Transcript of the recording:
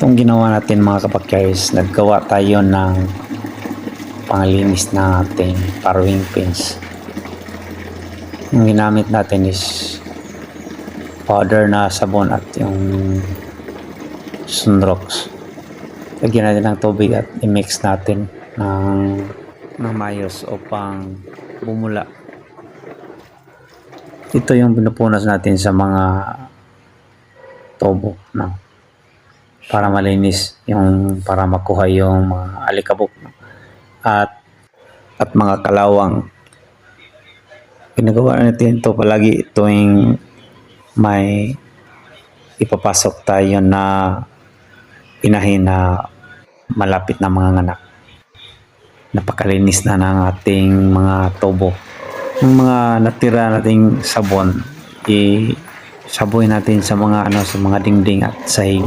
Itong ginawa natin mga kapakyers, naggawa tayo ng panglinis ng ating parawing pins. Yung ginamit natin is powder na sabon at yung Sunrox. Lagyan natin ng tubig at i-mix natin ng mayos upang bumula. Ito yung pinupunas natin sa mga tubo, no? Para malinis, yung para makuha yung mga alikabok at mga kalawang. Ginagawa natin ito palagi tuwing may ipapasok tayo na inahin na malapit na mga anak. Napakalinis na ng ating mga tubo. Yung mga natira nating sabon, isaboy natin sa mga sa mga dingding at sahig